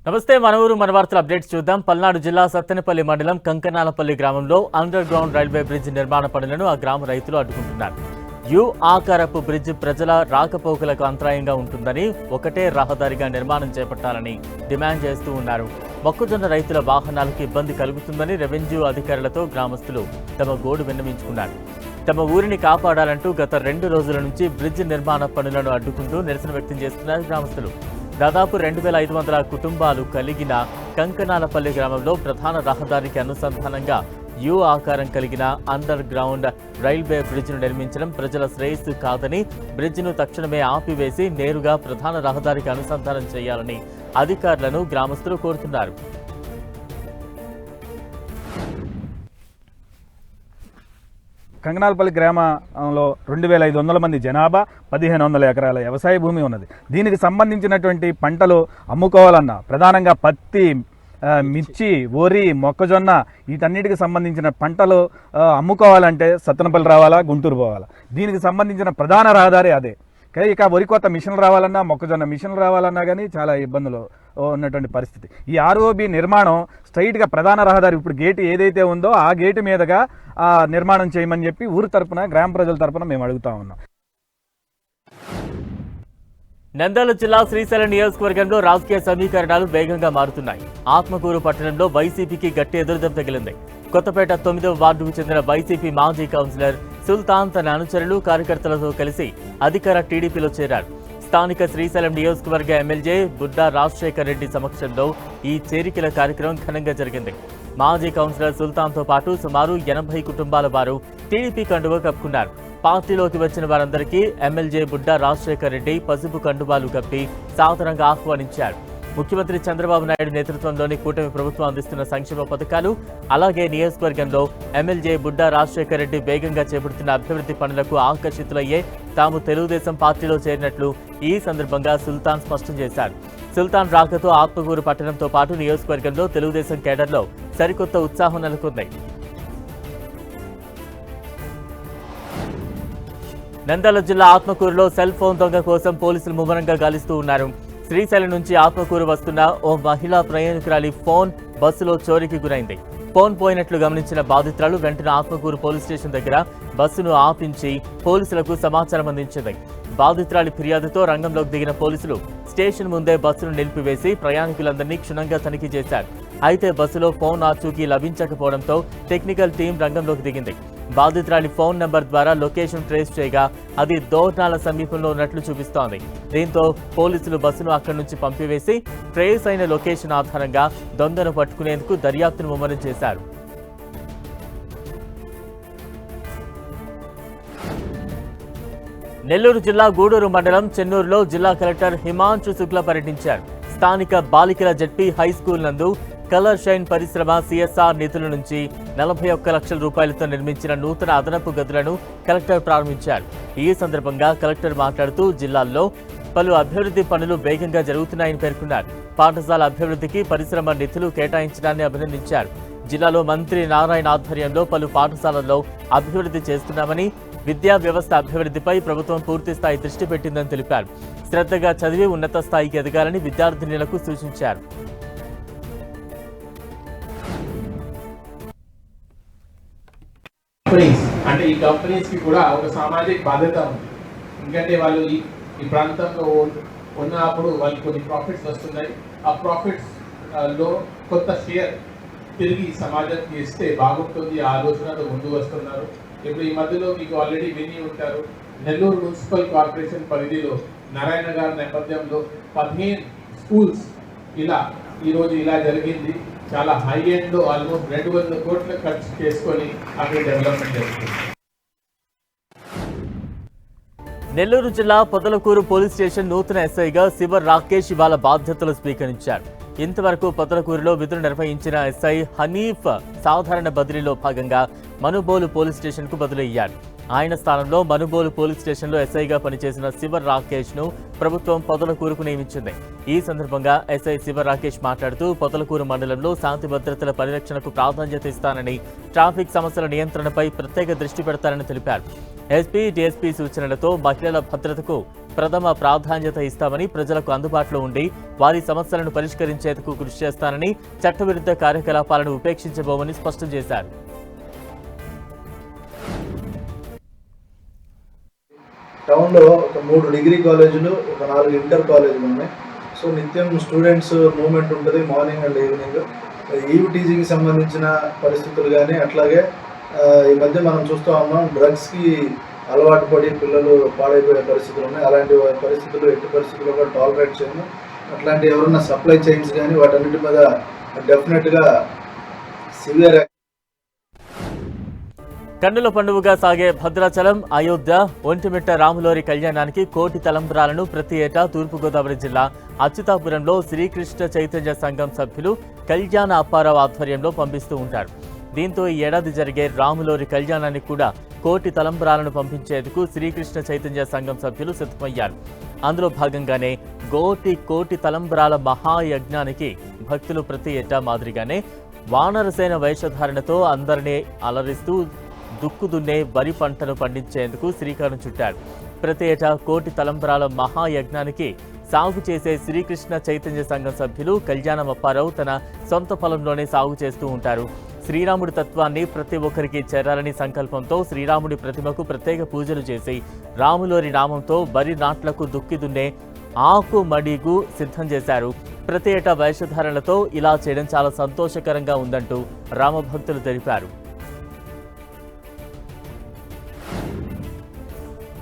నమస్తే మన ఊరు మన వార్తల అప్డేట్స్ చూద్దాం. పల్నాడు జిల్లా సత్తెనపల్లి మండలం కంకనాలపల్లి గ్రామంలో అండర్ గ్రౌండ్ రైల్వే బ్రిడ్జ్ నిర్మాణ పనులను ఆ గ్రామ రైతులు అడ్డుకుంటున్నారు. యు ఆకారపు బ్రిడ్జ్ ప్రజల రాకపోకలకు అంతరాయంగా ఉంటుందని, ఒకటే రహదారిగా నిర్మాణం చేపట్టాలని డిమాండ్ చేస్తూ ఉన్నారు. మొక్కజొన్న రైతుల వాహనాలకు ఇబ్బంది కలుగుతుందని రెవెన్యూ అధికారులతో గ్రామస్తులు తమ గోడు విన్నవించుకున్నారు. తమ ఊరిని కాపాడాలంటూ గత 2 రోజుల నుంచి బ్రిడ్జ్ నిర్మాణ పనులను అడ్డుకుంటూ నిరసన వ్యక్తం చేస్తున్నారు గ్రామస్తులు. దాదాపు 2500 కుటుంబాలు కలిగిన కంకనాలపల్లి గ్రామంలో ప్రధాన రహదారికి అనుసంధానంగా యు ఆకారం కలిగిన అండర్ గ్రౌండ్ రైల్వే బ్రిడ్జ్ను నిర్మించడం ప్రజల శ్రేయస్సు కాదని, బ్రిడ్జ్ను తక్షణమే ఆపివేసి నేరుగా ప్రధాన రహదారికి అనుసంధానం చేయాలని అధికారులను గ్రామస్తులు కోరుతున్నారు. కంకనాలపల్లి గ్రామంలో 2500 మంది జనాభా, 1500 ఎకరాల వ్యవసాయ భూమి ఉన్నది. దీనికి సంబంధించినటువంటి పంటలు అమ్ముకోవాలన్నా ప్రధానంగా పత్తి, మిర్చి, వరి, మొక్కజొన్న వీటన్నిటికి సంబంధించిన పంటలు అమ్ముకోవాలంటే సత్తెనపల్లి రావాలా, గుంటూరు పోవాలా. దీనికి సంబంధించిన ప్రధాన రహదారి అదే. ఇక వరి కోత మిషన్లు రావాలన్నా, మొక్కజొన్న మిషన్లు రావాలన్నా కానీ చాలా ఇబ్బందులు ఉన్నటువంటి పరిస్థితి. ఈ ఆర్ఓబి నిర్మాణం స్ట్రైట్గా ప్రధాన రహదారి ఇప్పుడు గేటు ఏదైతే ఉందో ఆ గేటు మీదుగా నిర్మాణం చేయమని చెప్పి ఊరు తరపున, గ్రామ ప్రజల తరపున మేము అడుగుతా ఉన్నాం. నంద్యాల జిల్లా శ్రీశైలం నియోజకవర్గంలో రాజకీయ సమీకరణాలు వేగంగా మారుతున్నాయి. ఆత్మకూరు పట్టణంలో వైసీపీకి గట్టి ఎదురుదెబ్బ తగిలింది. కొత్తపేట 9వ వార్డుకు చెందిన వైసీపీ మాజీ కౌన్సిలర్ సుల్తాన్ తన అనుచరులు, కార్యకర్తలతో కలిసి అధికార టీడీపీలో చేరారు. స్థానిక శ్రీశైలం నియోజకవర్గ ఎమ్మెల్యే బుడ్డా రాజశేఖర్ రెడ్డి సమక్షంలో ఈ చేరికల కార్యక్రమం ఘనంగా జరిగింది. మాజీ కౌన్సిలర్ సుల్తాన్తో పాటు సుమారు 80 కుటుంబాల వారు టీడీపీ కండువా కప్పుకున్నారు. పార్టీలోకి వచ్చిన వారందరికీ ఎమ్మెల్యే బుడ్డా రాజశేఖర్ రెడ్డి పసుపు కండువాలు కప్పి సాదరంగా ఆహ్వానించారు. ముఖ్యమంత్రి చంద్రబాబు నాయుడు నేతృత్వంలోని కూటమి ప్రభుత్వం అందిస్తున్న సంక్షేమ పథకాలు, అలాగే నియోజకవర్గంలో ఎమ్మెల్యే బుడ్డా రాజశేఖర్ రెడ్డి వేగంగా చేపడుతున్న అభివృద్ధి పనులకు ఆకర్షితులయ్యే తాము తెలుగుదేశం పార్టీలో చేరినట్లు ఈ సందర్భంగా సుల్తాన్ స్పష్టం చేశారు. సుల్తాన్ రాకతో ఆత్మకూరు పట్టణంతో పాటు నియోజకవర్గంలో తెలుగుదేశం కేడర్లో సరికొత్త ఉత్సాహం నెలకొంది. నంద్యాల జిల్లా ఆత్మకూరులో సెల్ ఫోన్ దొంగ కోసం పోలీసులు ముమ్మరంగా గాలిస్తూ ఉన్నారు. శ్రీశైలం నుంచి ఆత్మకూరు వస్తున్న ఓ మహిళా ప్రయాణికురాలి ఫోన్ బస్సులో చోరీకి గురైంది. ఫోన్ పోయినట్లు గమనించిన బాధితురాలు వెంటనే ఆత్మకూరు పోలీస్ స్టేషన్ దగ్గర బస్సును ఆపించి పోలీసులకు సమాచారం అందించింది. బాధితురాలి ఫిర్యాదుతో రంగంలోకి దిగిన పోలీసులు స్టేషన్ ముందే బస్సును నిలిపివేసి ప్రయాణికులందరినీ క్షుణ్ణంగా తనిఖీ చేశారు. అయితే బస్సులో ఫోన్ ఆచూకీ లభించకపోవడంతో టెక్నికల్ టీం రంగంలోకి దిగింది. బాధితురాలి ఫోన్ నెంబర్ ద్వారా లొకేషన్ ట్రేస్ చేయగా అది దోర్నాల సమీపంలో ఉన్నట్లు చూపిస్తోంది. దీంతో పోలీసులు బస్సును అక్కడి నుంచి పంపివేసి ట్రేస్ అయిన లొకేషన్ ఆధారంగా దొంగను పట్టుకునేందుకు దర్యాప్తును ముమ్మరం చేశారు. నెల్లూరు జిల్లా గూడూరు మండలం చెన్నూరులో జిల్లా కలెక్టర్ హిమాంశు శుక్లా పర్యటించారు. స్థానిక బాలికల జెడ్పీ హై స్కూల్ నందు కలర్ షైన్ పరిశ్రమ సిఎస్ఆర్ నిధుల నుంచి 41 లక్షల రూపాయలతో నిర్మించిన నూతన అదనపు గదులను కలెక్టర్ ప్రారంభించారు. ఈ సందర్భంగా కలెక్టర్ మాట్లాడుతూ జిల్లాల్లో పలు అభివృద్ధి పనులు వేగంగా జరుగుతున్నాయని పేర్కొన్నారు. పాఠశాల అభివృద్ధికి పరిశ్రమ నిధులు కేటాయించడాన్ని అభినందించారు. జిల్లాలో మంత్రి నారాయణ ఆధ్వర్యంలో పలు పాఠశాలల్లో అభివృద్ధి చేస్తున్నామని, విద్యా వ్యవస్థ అభివృద్ధిపై ప్రభుత్వం పూర్తిస్థాయి దృష్టి పెట్టిందని తెలిపారు. శ్రద్ధగా చదివి ఉన్నత స్థాయికి ఎదగాలని విద్యార్థినులకు సూచించారు. అంటే ఈ కంపెనీస్ కి కూడా ఒక సామాజిక బాధ్యత ఉంది. ఎందుకంటే వాళ్ళు ఈ ప్రాంతంలో ఉన్నప్పుడు వాళ్ళకి కొన్ని ప్రాఫిట్స్ వస్తున్నాయి. ఆ ప్రాఫిట్స్ లో కొత్త షేర్ తిరిగి సమాజానికి ఇస్తే బాగుంటుంది ఆలోచనతో ముందు వస్తున్నారు. ఇప్పుడు ఈ మధ్యలో మీకు ఆల్రెడీ విని ఉంటారు, నెల్లూరు మున్సిపల్ కార్పొరేషన్ పరిధిలో నారాయణ గారి నేపథ్యంలో 15 స్కూల్స్ ఈరోజు ఇలా జరిగింది. చాలా హై ఎండ్ లో ఆల్మోస్ట్ 200 కోట్లు ఖర్చు చేసుకొని అక్కడ డెవలప్మెంట్ జరుగుతుంది. నెల్లూరు జిల్లా పొదలకూరు పోలీస్ స్టేషన్ నూతన ఎస్ఐగా శివ రాకేష్ ఇవాళ బాధ్యతలు స్వీకరించారు. ఇంతవరకు పొదలకూరులో విధులు నిర్వహించిన ఎస్ఐ హనీఫ్ సాధారణ బదిలీలో భాగంగా మనుబోలు పోలీస్ స్టేషన్కు బదిలయ్యారు. ఆయన స్థానంలో మనుబోలు పోలీస్ స్టేషన్లో ఎస్ఐగా పనిచేసిన శివ రాకేష్ ను ప్రభుత్వం పొదలకూరుకు నియమించింది. ఈ సందర్భంగా ఎస్ఐ శివ రాకేష్ మాట్లాడుతూ పొదలకూరు మండలంలో శాంతి భద్రతల పరిరక్షణకు ప్రాధాన్యత ఇస్తానని, ట్రాఫిక్ సమస్యల నియంత్రణపై ప్రత్యేక దృష్టి పెడతారని తెలిపారు. ఎస్పీ, డీఎస్పీ సూచనలతో మహిళల భద్రతకు ప్రథమ ప్రాధాన్యత ఇస్తామని, ప్రజలకు అందుబాటులో ఉండి వారి సమస్యలను పరిష్కరించేందుకు కృషి చేస్తానని, చట్టవిరుద్ధ కార్యకలాపాలను ఉపేక్షించబోమని స్పష్టం చేశారు. టౌన్లో ఒక 3 డిగ్రీ కాలేజీలు, ఒక 4 ఇంటర్ కాలేజీలు ఉన్నాయి. సో నిత్యం స్టూడెంట్స్ మూవ్మెంట్ ఉంటుంది మార్నింగ్ అండ్ ఈవినింగ్. ఈవిటీజీకి సంబంధించిన పరిస్థితులు కానీ, అట్లాగే ఈ మధ్య మనం చూస్తూ ఉన్నాం డ్రగ్స్కి అలవాటు పడి పిల్లలు పాడైపోయే పరిస్థితులు ఉన్నాయి. అలాంటి పరిస్థితులు ఎట్టి పరిస్థితుల్లో కూడా టాలరేట్ చేయము. అట్లాంటి ఎవరన్నా సప్లై చైన్స్ కానీ వాటన్నిటి మీద డెఫినెట్గా సివియర్. కన్నుల పండుగగా సాగే భద్రాచలం, అయోధ్య, ఒంటిమిట్ట రాములోరి కళ్యాణానికి కోటి తలంబ్రాలను ప్రతి ఏటా తూర్పుగోదావరి జిల్లా అచ్యుతాపురంలో శ్రీకృష్ణ చైతన్య సంఘం సభ్యులు కళ్యాణ అప్పారావు ఆధ్వర్యంలో పంపిస్తూ ఉంటారు. దీంతో ఈ ఏడాది జరిగే రాములోరి కళ్యాణానికి కూడా కోటి తలంబ్రాలను పంపించేందుకు శ్రీకృష్ణ చైతన్య సంఘం సభ్యులు సిద్ధమయ్యారు. అందులో భాగంగానే కోటి తలంబ్రాల మహాయజ్ఞానికి భక్తులు ప్రతి ఏటా మాదిరిగానే వానరసేన వేషధారణతో అందరినీ అలరిస్తూ దుక్కుదున్నే వరి పంటను పండించేందుకు శ్రీకారం చుట్టారు. ప్రతి ఏటా కోటి తలంబ్రాల మహాయజ్ఞానికి సాగు చేసే శ్రీకృష్ణ చైతన్య సంఘం సభ్యులు కళ్యాణం అప్పారావు తన సొంత పొలంలోనే సాగు చేస్తూ ఉంటారు. శ్రీరాముడి తత్వాన్ని ప్రతి ఒక్కరికి చేరాలని సంకల్పంతో శ్రీరాముడి ప్రతిమకు ప్రత్యేక పూజలు చేసి రాములోరి నామంతో వరి నాట్లకు దుక్కి దున్నే ఆకు మడిగు సిద్ధం చేశారు. ప్రతి ఏటా వేషధారణలతో ఇలా చేయడం చాలా సంతోషకరంగా ఉందంటూ రామభక్తులు తెలిపారు.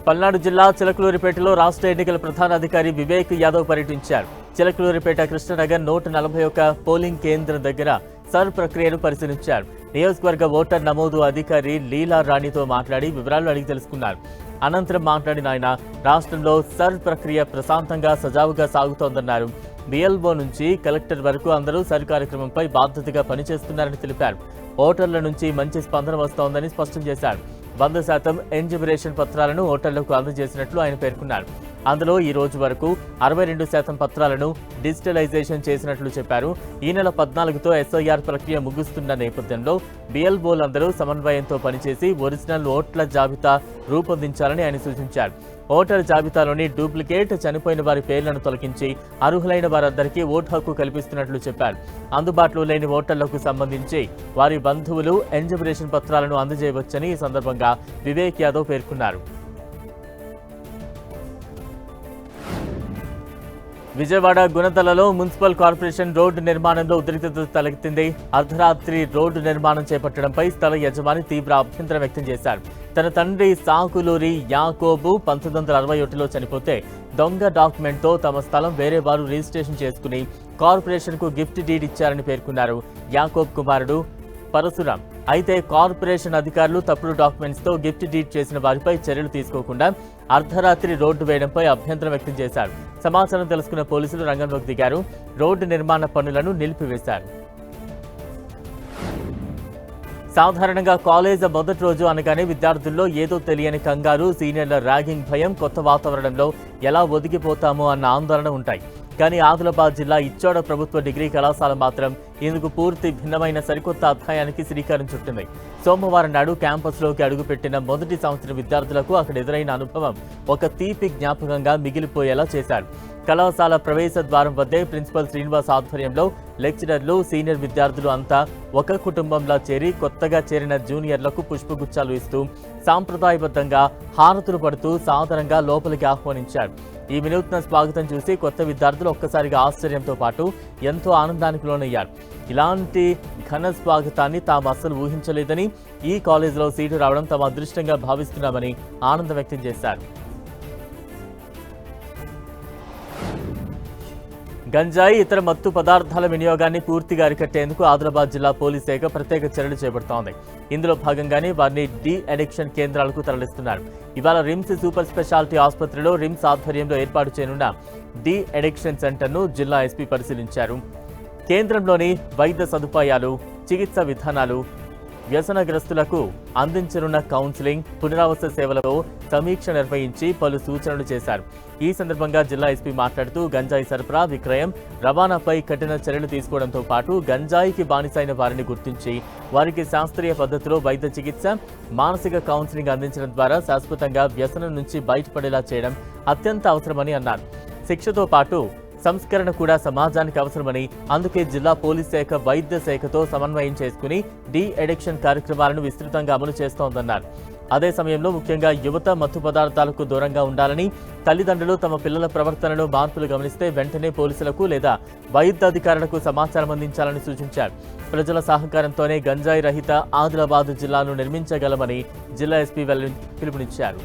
పల్నాడు జిల్లా చిలకలూరిపేటలో రాష్ట్ర ఎన్నికల ప్రధాన అధికారి వివేక్ యాదవ్ పర్యటించారు. చిలకలూరిపేట కృష్ణనగర్ 141 పోలింగ్ కేంద్రం దగ్గర సర్ ప్రక్రియను పరిశీలించారు. నియోజకవర్గ ఓటర్ నమోదు అధికారి లీలా రాణితో మాట్లాడి వివరాలు అడిగి తెలుసుకున్నారు. అనంతరం మాట్లాడిన ఆయన రాష్ట్రంలో సర్ ప్రక్రియ ప్రశాంతంగా సజావుగా సాగుతోందన్నారు. బిఎల్ఓ నుంచి కలెక్టర్ వరకు అందరూ సర్ కార్యక్రమంపై బాధ్యతగా పనిచేస్తున్నారని తెలిపారు. ఓటర్ల నుంచి మంచి స్పందన వస్తోందని స్పష్టం చేశారు. 100% ఎన్జిబరేషన్ పత్రాలను ఓటర్లకు అందజేసినట్లు ఆయన పేర్కొన్నారు. అందులో ఈ రోజు వరకు 62% పత్రాలను డిజిటలైజేషన్ చేసినట్లు చెప్పారు. ఈ నెల 14తో ఎస్ఐఆర్ ప్రక్రియ ముగుస్తున్న నేపథ్యంలో బిఎల్ఓలందరూ సమన్వయంతో పనిచేసి ఒరిజినల్ ఓట్ల జాబితా రూపొందించాలని ఆయన సూచించారు. ఓటర్ జాబితాలోని డూప్లికేట్, చనిపోయిన వారి పేర్లను తొలగించి అర్హులైన వారందరికీ ఓటు హక్కు కల్పిస్తున్నట్లు చెప్పారు. అందుబాటులో లేని ఓటర్లకు సంబంధించి వారి బంధువులు ఎన్జిబరేషన్ పత్రాలను అందజేయవచ్చని ఈ సందర్భంగా వివేక్ యాదవ్ పేర్కొన్నారు. విజయవాడ గుణదలలో మున్సిపల్ కార్పొరేషన్ రోడ్డు నిర్మాణంలో ఉద్రిక్తత తలెత్తింది. అర్ధరాత్రి రోడ్డు నిర్మాణం చేపట్టడంపై స్థల యజమాని తీవ్ర అభ్యంతరం వ్యక్తం చేశారు. తన తండ్రి సాకులూరి యాకోబు 1961లో చనిపోతే దొంగ డాక్యుమెంట్తో తమ స్థలం వేరే వారు రిజిస్ట్రేషన్ చేసుకుని కార్పొరేషన్కు గిఫ్ట్ డీడ్ ఇచ్చారని పేర్కొన్నారు. యాకోబ్ కుమారుడు పరశురాం. అయితే కార్పొరేషన్ అధికారులు తప్పుడు డాక్యుమెంట్స్తో గిఫ్ట్ డీడ్ చేసిన వారిపై చర్యలు తీసుకోకుండా అర్ధరాత్రి రోడ్డు వేయడంపై అభ్యంతరం వ్యక్తం చేశారు. సమాచారం తెలుసుకున్న పోలీసులు రంగంలోకి దిగారు. రోడ్డు నిర్మాణ పనులను నిలిపివేశారు. సాధారణంగా కాలేజ్ మొదటి రోజు అనగానే విద్యార్థుల్లో ఏదో తెలియని కంగారు, సీనియర్ల ర్యాగింగ్ భయం, కొత్త వాతావరణంలో ఎలా ఒదిగిపోతామో అన్న ఆందోళన ఉంటాయి. కానీ ఆదిలాబాద్ జిల్లా ఇచ్చోడ ప్రభుత్వ డిగ్రీ కళాశాల మాత్రం ఇందుకు పూర్తి భిన్నమైన సరికొత్త అధ్యాయానికి శ్రీకారం చుట్టింది. సోమవారం నాడు క్యాంపస్లోకి అడుగుపెట్టిన మొదటి సంవత్సరం విద్యార్థులకు అక్కడ ఎదురైన అనుభవం ఒక తీపి జ్ఞాపకంగా మిగిలిపోయేలా చేశారు. కళాశాల ప్రవేశ ద్వారం వద్దే ప్రిన్సిపల్ శ్రీనివాస్ ఆధ్వర్యంలో లెక్చరర్లు, సీనియర్ విద్యార్థులు అంతా ఒక కుటుంబంలా చేరి కొత్తగా చేరిన జూనియర్లకు పుష్పగుచ్చాలు ఇస్తూ సాంప్రదాయబద్ధంగా హారతులు పడుతూ సాధారణంగా లోపలికి ఆహ్వానించారు. ఈ వినూత్న స్వాగతం చూసి కొత్త విద్యార్థులు ఒక్కసారిగా ఆశ్చర్యంతో పాటు ఎంతో ఆనందానికి లోనయ్యారు. ఇలాంటి ఘన స్వాగతాన్ని తాము అస్సలు ఊహించలేదని, ఈ కాలేజీలో సీటు రావడం తమ అదృష్టంగా భావిస్తున్నామని ఆనందం వ్యక్తం చేశారు. గంజాయి, ఇతర మత్తు పదార్థాల వినియోగాన్ని పూర్తిగా అరికట్టేందుకు ఆదిలాబాద్ జిల్లా పోలీస్ శాఖ ప్రత్యేక చర్యలు చేపడుతోంది. ఇందులో భాగంగానే వారిని డి అడిక్షన్ కేంద్రాలకు తరలిస్తున్నారు. ఇవాళ రిమ్స్ సూపర్ స్పెషాలిటీ ఆసుపత్రిలో రిమ్స్ ఆధ్వర్యంలో ఏర్పాటు చేయనున్న డి అడిక్షన్ సెంటర్ను జిల్లా ఎస్పీ పరిశీలించారు. కేంద్రంలోని వైద్య సదుపాయాలు, చికిత్స విధానాలు, వ్యసనగ్రస్తులకు అందించనున్న కౌన్సిలింగ్, పునరావాస సేవలతో సమీక్ష నిర్వహించి పలు సూచనలు చేశారు. ఈ సందర్భంగా జిల్లా ఎస్పీ మాట్లాడుతూ గంజాయి సరఫరా, విక్రయం, రవాణాపై కఠిన చర్యలు తీసుకోవడంతో పాటు గంజాయికి బానిసైన వారిని గుర్తించి వారికి శాస్త్రీయ పద్ధతిలో వైద్య చికిత్స, మానసిక కౌన్సిలింగ్ అందించడం ద్వారా శాశ్వతంగా వ్యసనం నుంచి బయటపడేలా చేయడం అత్యంత అవసరమని అన్నారు. శిక్షతో పాటు సంస్కరణ కూడా సమాజానికి అవసరమని, అందుకే జిల్లా పోలీస్ శాఖ వైద్య శాఖతో సమన్వయం చేసుకుని డి అడిక్షన్ కార్యక్రమాలను విస్తృతంగా అమలు చేస్తోందన్నారు. అదే సమయంలో ముఖ్యంగా యువత మత్తు పదార్థాలకు దూరంగా ఉండాలని, తల్లిదండ్రులు తమ పిల్లల ప్రవర్తనలో మార్పులు గమనిస్తే వెంటనే పోలీసులకు లేదా వైద్యాధికారులకు సమాచారం అందించాలని సూచించారు. ప్రజల సహకారంతోనే గంజాయి రహిత ఆదిలాబాద్ జిల్లాను నిర్మించగలమని జిల్లా ఎస్పీ పిలుపునిచ్చారు.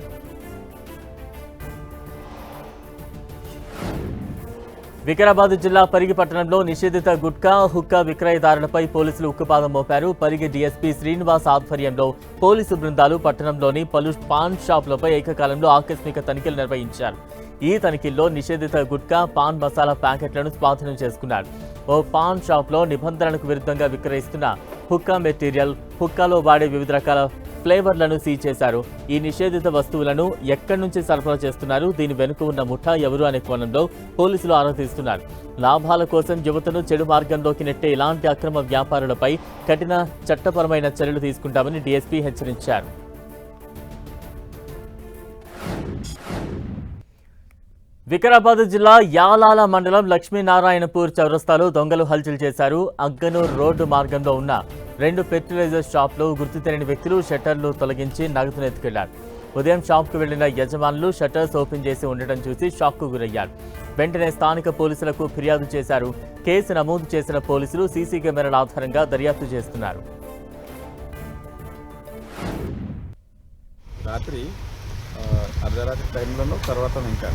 వికారాబాద్ జిల్లా పరిగి పట్టణంలో నిషేధిత గుట్కా, హుక్కా విక్రయదారులపై పోలీసులు ఉక్కుపాదం మోపారు. పరిగి డీఎస్పీ శ్రీనివాస్ ఆధ్వర్యంలో పోలీసు బృందాలు పట్టణంలోని పలు పాన్ షాపులపై ఏకకాలంలో ఆకస్మిక తనిఖీలు నిర్వహించారు. ఈ తనిఖీల్లో నిషేధిత గుట్కా, పాన్ మసాలా ప్యాకెట్లను స్వాధీనం చేసుకున్నారు. ఓ పాన్ షాప్లో నిబంధనలకు విరుద్ధంగా విక్రయిస్తున్న హుక్కా మెటీరియల్, హుక్కాలో వాడే వివిధ రకాల ఫ్లేవర్లను సీజ్ చేశారు. ఈ నిషేధిత వస్తువులను ఎక్కడి నుంచి సరఫరా చేస్తున్నారు, దీని వెనుక ఉన్న ముఠా ఎవరు అనే కోణంలో పోలీసులు ఆరా తీస్తున్నారు. లాభాల కోసం యువతను చెడు మార్గంలోకి నెట్టే ఇలాంటి అక్రమ వ్యాపారులపై కఠిన చట్టపరమైన చర్యలు తీసుకుంటామని డీఎస్పీ హెచ్చరించారు. వికారాబాద్ జిల్లా యాలాల మండలం లక్ష్మీనారాయణపూర్ చౌరస్తాలో దొంగలు హల్చల్ చేశారు. అగ్గనూర్ రోడ్డు మార్గంలో ఉన్న 2 ఫెర్టిలైజర్ షాప్లో గుర్తు తెలియని వ్యక్తులు షట్టర్లు తొలగించి నగదును ఎత్తుకెళ్లారు. ఉదయం షాప్కు వెళ్లిన యజమానులు షట్టర్స్ ఓపెన్ చేసి ఉండటం చూసి షాక్కు గురయ్యారు. వెంటనే స్థానిక పోలీసులకు ఫిర్యాదు చేశారు. కేసు నమోదు చేసిన పోలీసులు సీసీ కెమెరాల ఆధారంగా దర్యాప్తు చేస్తున్నారు. రాత్రి అర్ధరాత్రి టైంలోనూ తర్వాత ఇంకా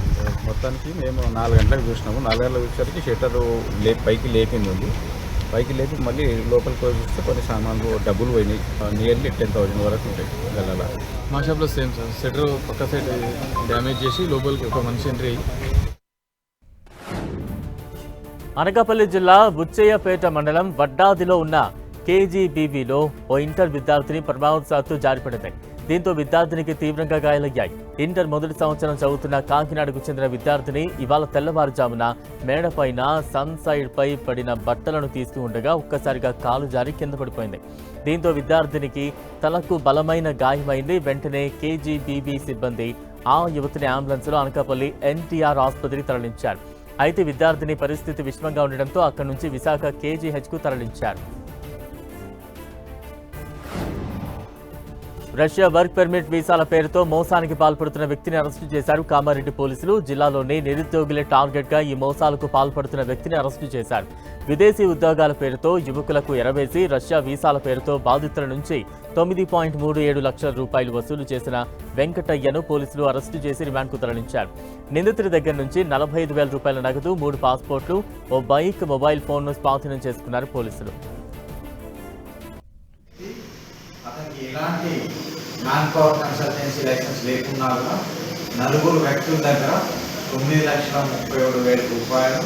మొత్తానికి మేము 4 గంటలకు చూసినాము. 4 గంటలకు వచ్చేసరికి షట్టరు పైకి లేపింది. పైకి లేపి మళ్ళీ లోపలికి పోయి చూస్తే కొన్ని సామాన్లు, డబ్బులు పోయినాయి. నియర్లీ 10,000 వరకు ఉంటాయి గల్లాల. మా షాప్లో సేమ్ సార్, షట్టర్ పక్క సైడ్ డ్యామేజ్ చేసి లోపలికి ఒక మనిషి ఎంట్రీ. అనకాపల్లి జిల్లా బుచ్చయ్యపేట మండలం వడ్డాదిలో ఉన్న కేజీబీవీలో ఓ ఇంటర్ విద్యార్థిని ప్రమాదవశాత్తు జారిపడింది. దీంతో విద్యార్థినికి తీవ్రంగా గాయాలయ్యాయి. ఇంటర్ మొదటి సంవత్సరం చదువుతున్న కాకినాడకు చెందిన విద్యార్థిని ఇవాళ తెల్లవారుజామున మేడపైన సన్ సైడ్ పై పడిన బట్టలను తీస్తూ ఉండగా ఒక్కసారిగా కాలు జారి కింద పడిపోయింది. దీంతో విద్యార్థినికి తలకు బలమైన గాయమైంది. వెంటనే కేజీబీవీ సిబ్బంది ఆ యువతిని అంబులెన్స్లో అనకాపల్లి ఎన్టీఆర్ ఆసుపత్రికి తరలించారు. అయితే విద్యార్థిని పరిస్థితి విషమంగా ఉండడంతో అక్కడి నుంచి విశాఖ కేజీహెచ్కు తరలించారు. రష్యా వర్క్ పర్మిట్ వీసాల పేరుతో మోసానికి పాల్పడుతున్న వ్యక్తిని అరెస్టు చేశారు కామారెడ్డి పోలీసులు. జిల్లాలోని నిరుద్యోగులే టార్గెట్ గా ఈ మోసాలకు పాల్పడుతున్న వ్యక్తిని అరెస్టు చేశారు. విదేశీ ఉద్యోగాల పేరుతో యువకులకు ఎరవేసి రష్యా వీసాల పేరుతో బాధితుల నుంచి 9.37 లక్షల రూపాయలు వసూలు చేసిన వెంకటయ్యను పోలీసులు అరెస్టు చేసి రిమాండ్కు తరలించారు. నిందితుడి దగ్గర నుంచి 45,000 రూపాయల నగదు, 3 పాస్పోర్ట్లు, ఓ బైక్, మొబైల్ ఫోన్ను స్వాధీనం చేసుకున్నారు పోలీసులు. ఎలాంటి మ్యాన్ పవర్ కన్సల్టెన్సీ లైసెన్స్ లేకున్నా కూడా 4 వ్యక్తుల దగ్గర 9,37,000 రూపాయలు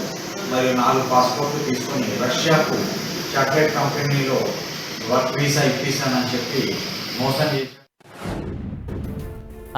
మరియు 4 పాస్పోర్ట్లు తీసుకొని రష్యాకు చాక్లెట్ కంపెనీలో వర్క్ వీసా ఇప్పిస్తానని చెప్పి మోసం చేశారు.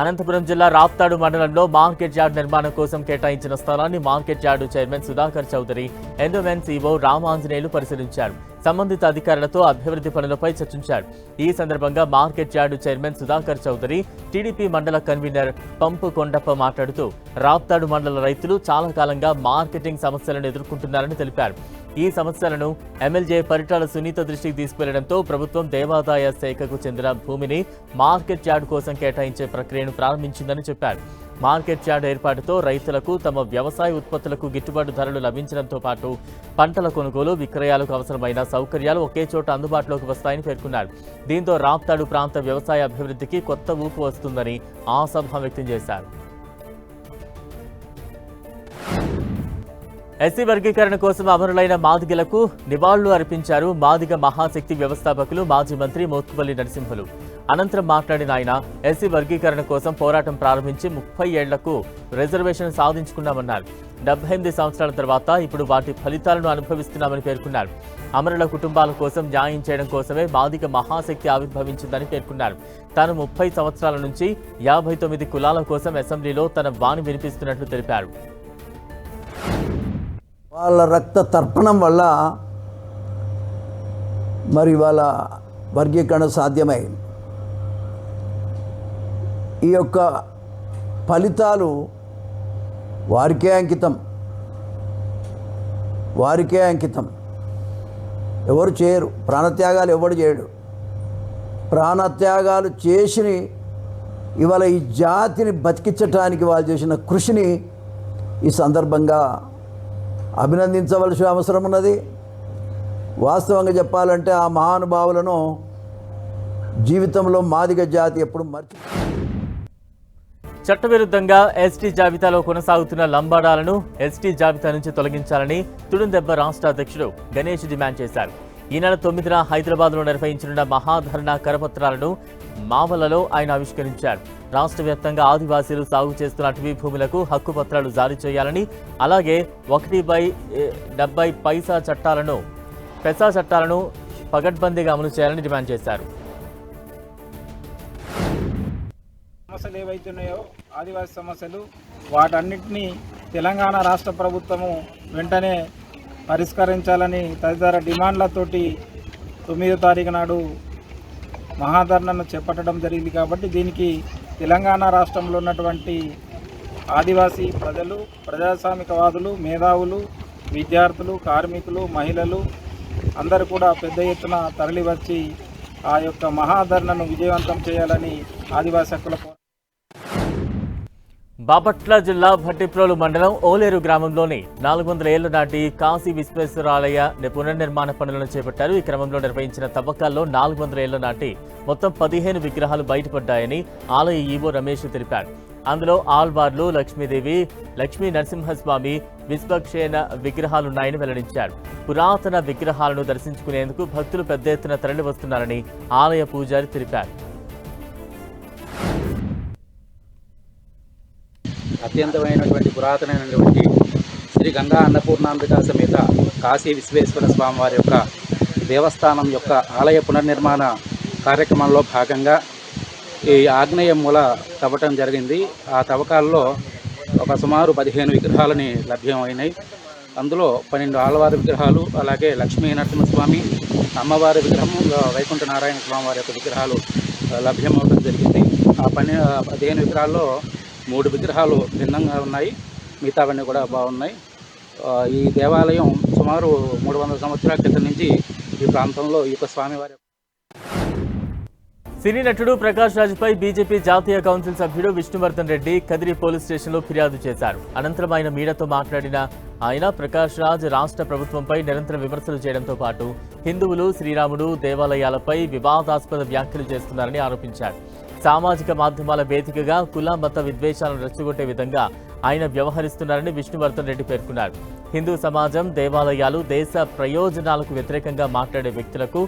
అనంతపురం జిల్లా రాప్తాడు మండలంలో మార్కెట్ యార్డ్ నిర్మాణం కోసం కేటాయించిన స్థలాన్ని market yard chairman Sudhakar Chowdary, endowment EO Ramanjaneyulu పరిశీలించారు. సంబంధిత అధికారులతో అభివృద్ధి పనులపై చర్చించారు. ఈ సందర్భంగా market yard chairman Sudhakar Chowdary, TDP మండల కన్వీనర్ పంపు కొండప్ప మాట్లాడుతూ రాప్తాడు మండల రైతులు చాలా కాలంగా మార్కెటింగ్ సమస్యలను ఎదుర్కొంటున్నారని తెలిపారు. ఈ సమస్యలను ఎమ్మెల్యే పరిటాల సునీత దృష్టికి తీసుకెళ్లడంతో ప్రభుత్వం దేవాదాయ శాఖకు చెందిన భూమిని మార్కెట్ యార్డ్ కోసం కేటాయించే ప్రక్రియను ప్రారంభించిందని చెప్పారు. మార్కెట్ యార్డ్ ఏర్పాటుతో రైతులకు తమ వ్యవసాయ ఉత్పత్తులకు గిట్టుబాటు ధరలు లభించడంతో పాటు పంటల కొనుగోలు, విక్రయాలకు అవసరమైన సౌకర్యాలు ఒకే చోట అందుబాటులోకి వస్తాయని పేర్కొన్నారు. దీంతో రాప్తాడు ప్రాంత వ్యవసాయ అభివృద్ధికి కొత్త ఊపు వస్తుందని ఆశాభావం వ్యక్తం చేశారు. ఎస్సీ వర్గీకరణ కోసం అమరులైన మాదిగలకు నివాళులు అర్పించారు మాదిగ మహాశక్తి వ్యవస్థాపకులు, మాజీ మంత్రి మోత్కుపల్లి నరసింహులు. అనంతరం మాట్లాడిన ఆయన ఎస్సీ వర్గీకరణ కోసం పోరాటం ప్రారంభించి 30 ఏళ్లకు రిజర్వేషన్ సాధించుకున్నామన్నారు. 78 సంవత్సరాల తర్వాత ఇప్పుడు వాటి ఫలితాలను అనుభవిస్తున్నామని పేర్కొన్నారు. అమరుల కుటుంబాల కోసం న్యాయం చేయడం కోసమే మాదిగ మహాశక్తి ఆవిర్భవించిందని పేర్కొన్నారు. తాను 30 సంవత్సరాల నుంచి 59 కులాల కోసం అసెంబ్లీలో తన వాణి వినిపిస్తున్నట్లు తెలిపారు. వాళ్ళ రక్త తర్పణం వల్ల మరి వాళ్ళ వర్గీకరణ సాధ్యమై ఈ యొక్క ఫలితాలు వారికే అంకితం. ఎవరు చేయరు, ప్రాణత్యాగాలు ఎవడు చేయడు. ప్రాణత్యాగాలు చేసి ఇవాళ ఈ జాతిని బతికించటానికి వాళ్ళు చేసిన కృషిని ఈ సందర్భంగా అభినందించవలసిన అవసరం ఉన్నది. వాస్తవంగా చెప్పాలంటే ఆ మహానుభావులను జీవితంలో మాదిగ జాతి ఎప్పుడు చట్టవిరుద్ధంగా ఎస్టీ జాబితాలో కొనసాగుతున్న లంబాడాలను ఎస్టీ జాబితా నుంచి తొలగించాలని తుడుందెబ్బ రాష్ట్ర అధ్యక్షుడు గణేష్ డిమాండ్ చేశారు. ఈ నెల 9న హైదరాబాద్లో నిర్వహించనున్న మహాధర్నా కరపత్రాలను మావలలో ఆయన ఆవిష్కరించారు. రాష్ట్ర వ్యాప్తంగా ఆదివాసీలు సాగు చేస్తున్న అటవీ భూములకు హక్కు పత్రాలు జారీ చేయాలని, అలాగే 1/70 పెసా చట్టాలను పగడ్బందీగా అమలు చేయాలని డిమాండ్ చేశారు. సమస్యలు ఏవైతున్నాయో ఆదివాసీ సమస్యలు వాటన్నిటినీ తెలంగాణ రాష్ట్ర ప్రభుత్వము వెంటనే పరిష్కరించాలని తదితర డిమాండ్లతోటి 9వ తారీఖు నాడు మహాధర్నాను చేపట్టడం జరిగింది. కాబట్టి దీనికి తెలంగాణ రాష్ట్రంలో ఉన్నటువంటి ఆదివాసీ ప్రజలు, ప్రజాస్వామికవాదులు, మేధావులు, విద్యార్థులు, కార్మికులు, మహిళలు అందరూ కూడా పెద్ద ఎత్తున తరలివచ్చి ఆ యొక్క మహాధర్నాను విజయవంతం చేయాలని ఆదివాసీ హక్కుల బాపట్ల జిల్లా భట్టిప్రోలు మండలం ఓలేరు గ్రామంలోని 400 ఏళ్ల నాటి కాశీ విశ్వేశ్వరాలయ పునర్నిర్మాణ పనులను చేపట్టారు. ఈ క్రమంలో నిర్వహించిన తవ్వకాల్లో 400 ఏళ్ల నాటి మొత్తం 15 విగ్రహాలు బయటపడ్డాయని ఆలయ ఈవో రమేష్ తెలిపారు. అందులో ఆల్వార్లు, లక్ష్మీదేవి, లక్ష్మీ నరసింహస్వామి, విశ్వక్షేణ విగ్రహాలున్నాయని వెల్లడించారు. పురాతన విగ్రహాలను దర్శించుకునేందుకు భక్తులు పెద్ద ఎత్తున తరలివస్తున్నారని ఆలయ పూజారి తెలిపారు. అత్యంతమైనటువంటి పురాతనమైనటువంటి శ్రీ గంగా అన్నపూర్ణాంబిక సమేత కాశీ విశ్వేశ్వర స్వామి వారి యొక్క దేవస్థానం యొక్క ఆలయ పునర్నిర్మాణ కార్యక్రమంలో భాగంగా ఈ ఆగ్నేయ మూల తవ్వటం జరిగింది. ఆ తవ్వకాల్లో ఒక సుమారు 15 విగ్రహాలని లభ్యమైనాయి. అందులో 12 ఆళ్వారి విగ్రహాలు, అలాగే లక్ష్మీ నరసింహస్వామి, అమ్మవారి విగ్రహం, వైకుంఠ నారాయణ స్వామి వారి యొక్క విగ్రహాలు లభ్యమవడం జరిగింది. ఆ 15 విగ్రహాల్లో 3 విగ్రహాలు భిన్నంగా ఉన్నాయి, మిగతావన్నీ కూడా బాగున్నాయి. ఈ దేవాలయం సుమారు 300 సంవత్సరాల క్రితం నుంచి ఈ ప్రాంతంలో ఈ యొక్క స్వామివారి. సినీ నటుడు ప్రకాష్ రాజ్పై బీజేపీ జాతీయ కౌన్సిల్ సభ్యుడు విష్ణువర్ధన్ రెడ్డి కదిరి పోలీస్ స్టేషన్లో ఫిర్యాదు చేశారు. అనంతరం ఆయన మీడియాతో మాట్లాడిన ఆయన ప్రకాష్ రాజ్ రాష్ట్ర ప్రభుత్వంపై నిరంతర విమర్శలు చేయడంతో పాటు హిందువులు, శ్రీరాముడు దేవాలయాలపై వివాదాస్పద వ్యాఖ్యలు చేస్తున్నారని ఆరోపించారు. సామాజిక మాధ్యమాల వేదికగా కుల మత విద్వేషాలను రెచ్చగొట్టే విధంగా ఆయన వ్యవహరిస్తున్నారని విష్ణువర్ధన్ రెడ్డి పేర్కొన్నారు. హిందూ సమాజం, దేవాలయాలు దేశ ప్రయోజనాలకు వ్యతిరేకంగా మాట్లాడే వ్యక్తులకు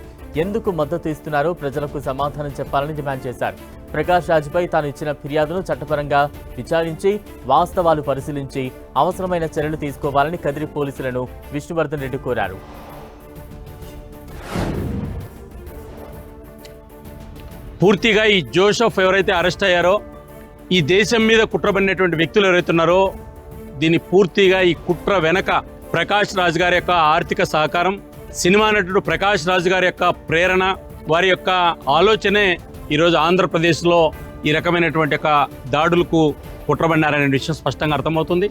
ఎందుకు మద్దతు ఇస్తున్నారో ప్రజలకు సమాధానం చెప్పాలని డిమాండ్ చేశారు. ప్రకాష్ రాజ్పై తాను ఇచ్చిన ఫిర్యాదును చట్టపరంగా విచారించి వాస్తవాలు పరిశీలించి అవసరమైన చర్యలు తీసుకోవాలని కదిరి పోలీసులను విష్ణువర్ధన్ రెడ్డి కోరారు. పూర్తిగా ఈ జోసెఫ్ ఎవరైతే అరెస్ట్ అయ్యారో, ఈ దేశం మీద కుట్రబడినటువంటి వ్యక్తులు ఎవరైతున్నారో, దీని పూర్తిగా ఈ కుట్ర వెనక ప్రకాష్ రాజ్ గారి యొక్క ఆర్థిక సహకారం, సినిమా నటుడు ప్రకాష్ రాజ్ గారి యొక్క ప్రేరణ, వారి యొక్క ఆలోచనే ఈరోజు ఆంధ్రప్రదేశ్లో ఈ రకమైనటువంటి యొక్క దాడులకు కుట్రబడినారనే విషయం స్పష్టంగా అర్థమవుతుంది.